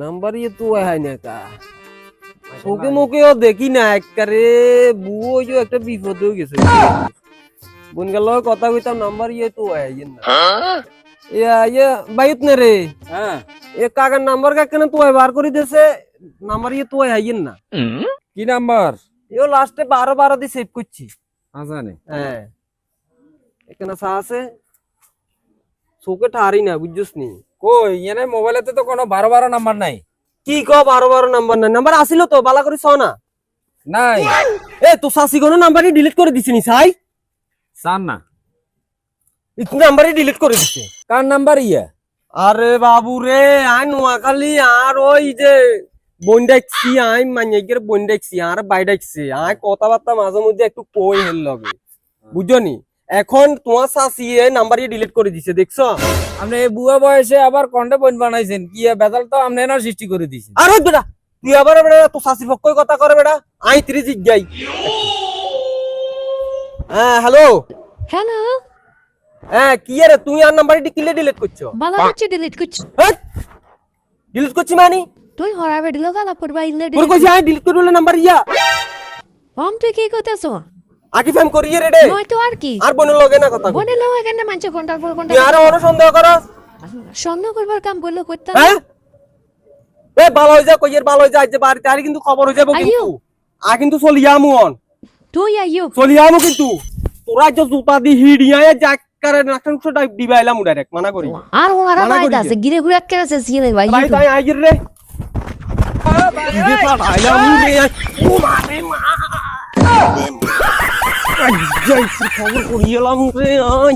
number ইয়ে তো হয় না কা ওকে মুখেও দেখি না একবারে বুয়ো যে একটা বিপদ হয়ে গেছে বোন গেল কথা কইতাম নাম্বার ইয়ে তো হয় না ইয়ে বাইত না রে হ্যাঁ এ কাকার নাম্বার কাকে তো বার করে দিয়েছে নাম্বার ইয়ে তো হয় না কি নাম্বার ইও লাস্টে 12 দিয়ে সেভ করছি আজানে হ্যাঁ এখানে আছে চোখে ঠারি না বুঝছিস নি কই এনে মোবাইলেতে তো কোনো 12 নাম্বার নাই কি ক 12 নাম্বার না নাম্বার আসিল তো বালা করে ছ না নাই এ তো সাসি কোনো নাম্বারই ডিলিট করে দিছিস নি সাই সান না ইত নাম্বারই ডিলিট করে দিছে কার নাম্বার ইয়া আরে বাবু রে আই নোয়াখালী আর ওই যে বোন ডাকছি আই মাইয়াগের বোন ডাকছি আর বাই ডাকছি আই কথাবার্তা মাঝে মধ্যে একটু কই হেল লগে বুঝনি এখন তোমার সাসি এই নাম্বারই ডিলিট করে দিছে দেখছো আপনি এই বুয়া বয়সে আবার কন্টে পয়েন্ট বানাইছেন কি বেদাল তো আপনি না সৃষ্টি করে দিয়েছেন আরে বেটা তুই আবার বেটা তো সাসির পক্ষই কথা করে বেটা আই তিরি জিজ্ঞাই হ্যাঁ হ্যালো হ্যালো হ্যাঁ কি রে তুই আর নাম্বারটি কিলে ডিলিট করছো বালা হচ্ছে ডিলিট করছি ডিলিট করছি মানে তুই হরাবে দিল গালা পড়বা ইলে তোর কইছি আই ডিলিট করলে নাম্বার ইয়া হম তুই কি করতেছ আকি ফেম করিয়ে রে রে নয় তো আর কি আর বোনের লগে না কথা বনে লাও এখানে মানছে ঘন্টার পর ঘন্টা তুই আর অন সন্দেহ করস সন্দেহ করবার কাম করলে করতাম হ্যাঁ এ ভালো হই যা কইয়ের ভালো হই যা যে বাড়িতে আর কিন্তু খবর হই যাবো কিন্তু আ কিন্তু চলিয়ামু অন তুই আইও চলিয়ামু কিন্তু তোরা যে জুতা দি হিড়িয়া যা করে নাকন ছটা দিবাইলাম ডাইরেক্ট মানা করি আর ওরা বাইদ আছে গিরে ঘুরে আটকে আছে সিলে ভাই ভাই তাই আইগির রে দিদি পাঠাইলাম রে ও মারে মা যাই খবর করিয়েলাম রে আই